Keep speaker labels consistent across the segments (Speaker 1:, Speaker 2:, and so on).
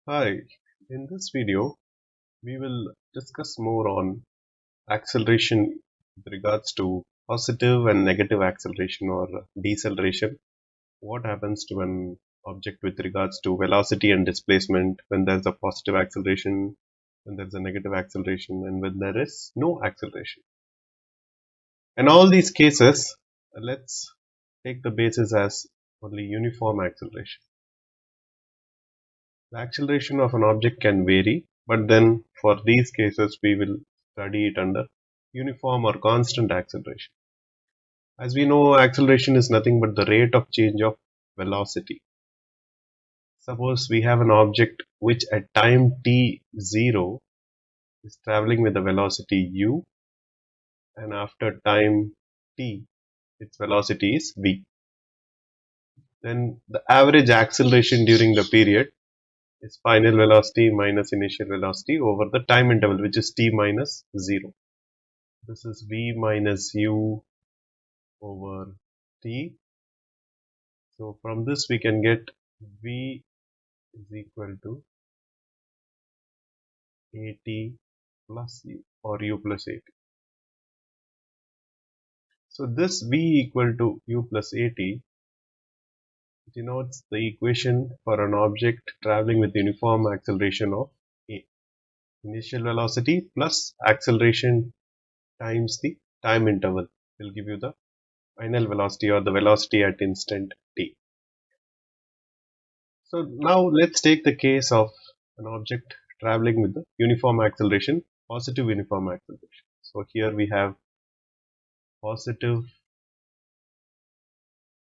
Speaker 1: Hi, in this video, we will discuss more on acceleration with regards to positive and negative acceleration or deceleration. What happens to an object with regards to velocity and displacement when there's a positive acceleration, when there's a negative acceleration, and when there is no acceleration. In all these cases, let's take the basis as only uniform acceleration. The acceleration of an object can vary, but then for these cases we will study it under uniform or constant acceleration. As we know, acceleration is nothing but the rate of change of velocity. Suppose we have an object which at time t0 is traveling with a velocity u, and after time t its velocity is v. Then the average acceleration during the period is final velocity minus initial velocity over the time interval, which is t minus 0. This is v minus u over t. So from this we can get v is equal to at plus u or u plus at. So this v equal to u plus at denotes the equation for an object traveling with uniform acceleration of a. Initial velocity plus acceleration times the time interval will give you the final velocity or the velocity at instant t. So now let's take the case of an object traveling with the uniform acceleration, positive uniform acceleration. So here we have positive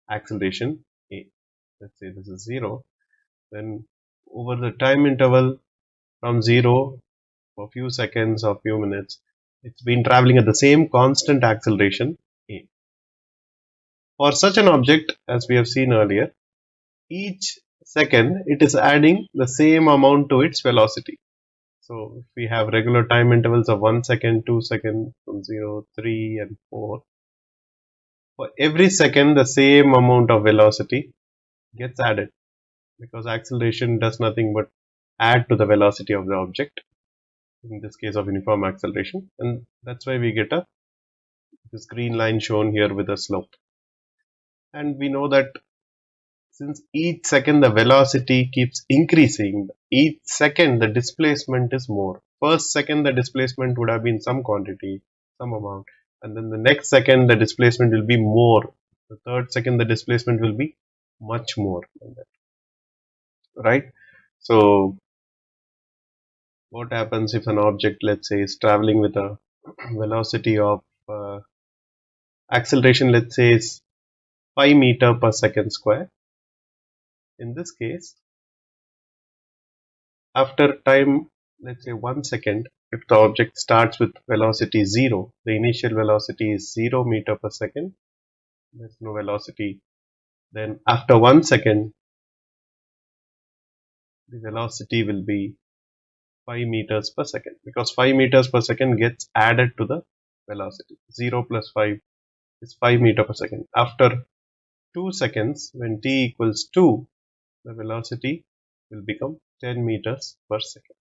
Speaker 1: acceleration a. Let's say this is 0. Then over the time interval from 0 for a few seconds or few minutes, it's been traveling at the same constant acceleration a. For such an object, as we have seen earlier, each second it is adding the same amount to its velocity. So if we have regular time intervals of 1 second, 2 seconds, from 0, 3 and 4, for every second the same amount of velocity gets added, because acceleration does nothing but add to the velocity of the object, in this case of uniform acceleration, and that's why we get this green line shown here with a slope. And we know that since each second the velocity keeps increasing, each second the displacement is more. First second the displacement would have been some quantity, some amount, and then the next second the displacement will be more. The third second the displacement will be much more than that, right? So what happens if an object, let's say, is traveling with a velocity of acceleration, let's say, is 5 meter per second square? In this case, after time, let's say 1 second, if the object starts with velocity 0, the initial velocity is 0 meter per second, there's no velocity. Then after 1 second, the velocity will be 5 meters per second, because 5 meters per second gets added to the velocity. 0 plus 5 is 5 meter per second. After 2 seconds, when t equals 2, the velocity will become 10 meters per second.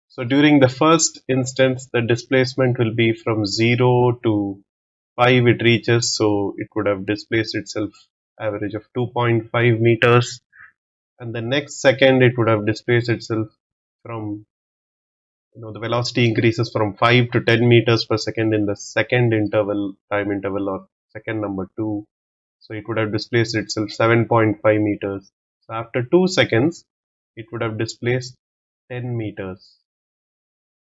Speaker 1: So during the first instance, the displacement will be from 0 to 5 it reaches, so it would have displaced itself average of 2.5 meters, and the next second it would have displaced itself from, the velocity increases from 5 to 10 meters per second in the second interval, time interval, or second number 2. So it would have displaced itself 7.5 meters. So after 2 seconds, it would have displaced 10 meters.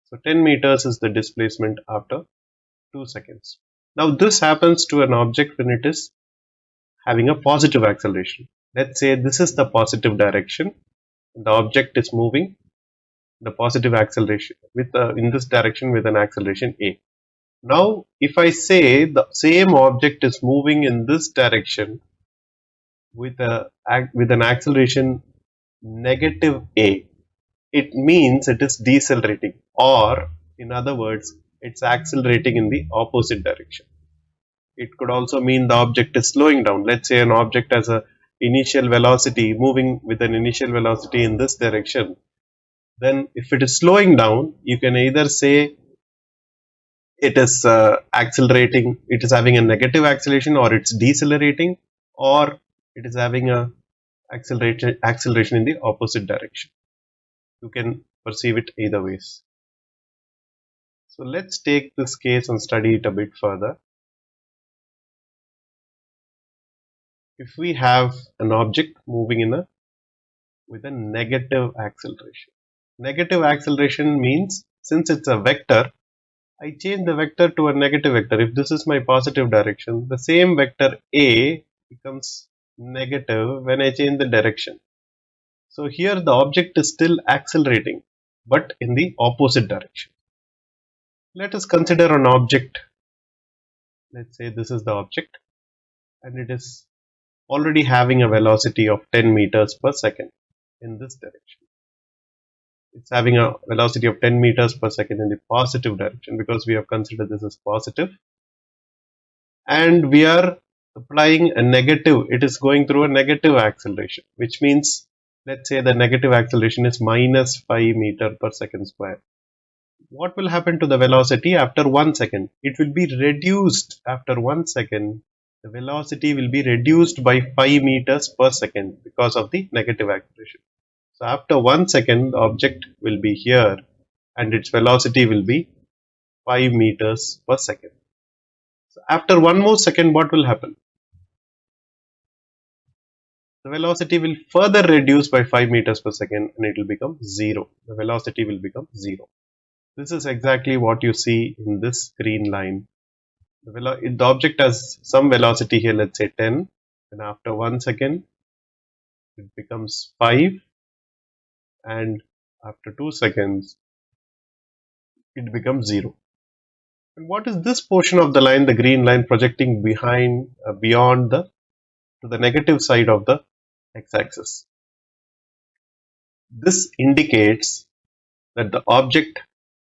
Speaker 1: So 10 meters is the displacement after 2 seconds. Now this happens to an object when it is having a positive acceleration. Let's say this is the positive direction. The object is moving the positive acceleration with in this direction with an acceleration a. Now if I say the same object is moving in this direction with an acceleration negative a, it means it is decelerating, or in other words, it's accelerating in the opposite direction. It could also mean the object is slowing down. Let's say an object has a initial velocity moving with an initial velocity in this direction, Then if it is slowing down, you can either say it is accelerating, it is having a negative acceleration, or it's decelerating, or it is having a acceleration in the opposite direction. You can perceive it either ways. So let's take this case and study it a bit further. If we have an object moving with a negative acceleration. Negative acceleration means since it's a vector, I change the vector to a negative vector. If this is my positive direction, the same vector A becomes negative when I change the direction. So here the object is still accelerating, but in the opposite direction. Let us consider an object. Let's say this is the object and it is already having a velocity of 10 meters per second in this direction. It's having a velocity of 10 meters per second in the positive direction because we have considered this as positive. And we are applying a negative, it is going through a negative acceleration, which means let's say the negative acceleration is minus 5 meter per second square. What will happen to the velocity after 1 second? It will be reduced after 1 second. The velocity will be reduced by 5 meters per second because of the negative acceleration. So after 1 second, the object will be here and its velocity will be 5 meters per second. So after one more second, what will happen? The velocity will further reduce by 5 meters per second and it will become 0. The velocity will become 0. This is exactly what you see in this green line. The object has some velocity here, let's say 10, and after 1 second, it becomes 5, and after 2 seconds, it becomes 0. And what is this portion of the line, the green line projecting beyond to the negative side of the x-axis? This indicates that the object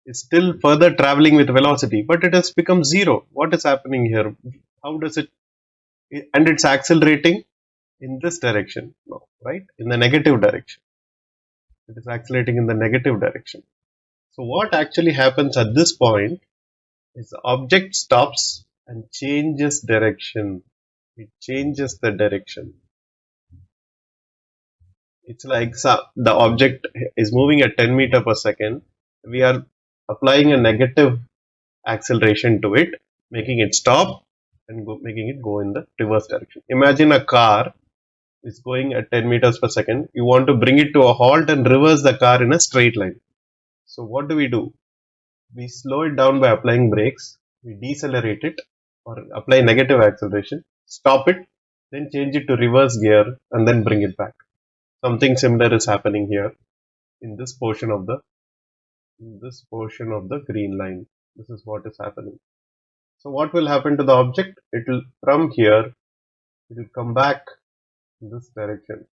Speaker 1: is still further traveling with velocity, but it has become 0. What is happening here? How does it? And it's accelerating in this direction, no, right? In the negative direction. It is accelerating in the negative direction. So what actually happens at this point is the object stops and changes direction. It changes the direction. It's like the object is moving at 10 meter per second. We are applying a negative acceleration to it, making it stop and making it go in the reverse direction. Imagine a car is going at 10 meters per second. You want to bring it to a halt and reverse the car in a straight line. So what do? We slow it down by applying brakes. We decelerate it or apply negative acceleration, stop it, then change it to reverse gear and then bring it back. Something similar is happening here in this portion of the green line. This is what is happening. So what will happen to the object? It will from here, it will come back in this direction.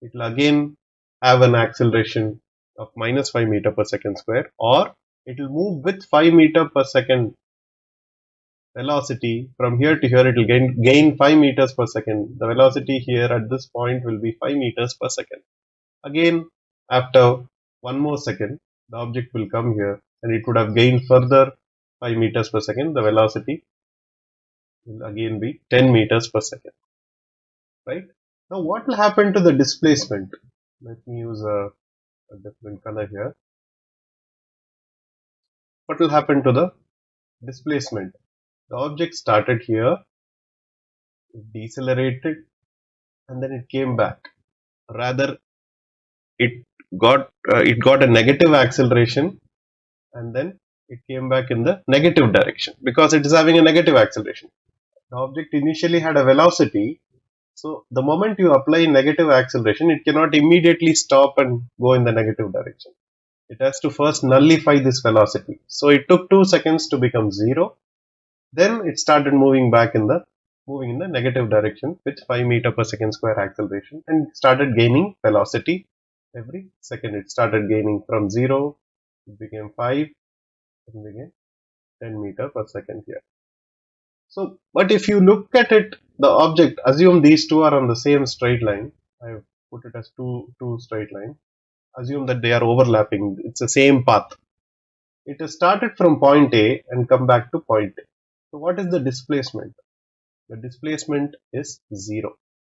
Speaker 1: It will again have an acceleration of minus 5 meter per second square, or it will move with 5 meter per second velocity. From here to here, it will gain 5 meters per second. The velocity here at this point will be 5 meters per second. Again, after one more second, the object will come here and it would have gained further 5 meters per second. The velocity will again be 10 meters per second. Right? Now, what will happen to the displacement? Let me use a different color here. What will happen to the displacement? The object started here, it decelerated, and then it came back. Rather, it got a negative acceleration, and then it came back in the negative direction because it is having a negative acceleration. The object initially had a velocity, so the moment you apply negative acceleration, it cannot immediately stop and go in the negative direction. It has to first nullify this velocity. So it took 2 seconds to become 0. Then it started moving in the negative direction with 5 meter per second square acceleration and started gaining velocity every second. It started gaining from 0, it became 5, and became 10 meter per second here. So, but if you look at it, the object, assume these two are on the same straight line. I have put it as two straight lines. Assume that they are overlapping. It's the same path. It has started from point A and come back to point A. So what is the displacement? The displacement is 0.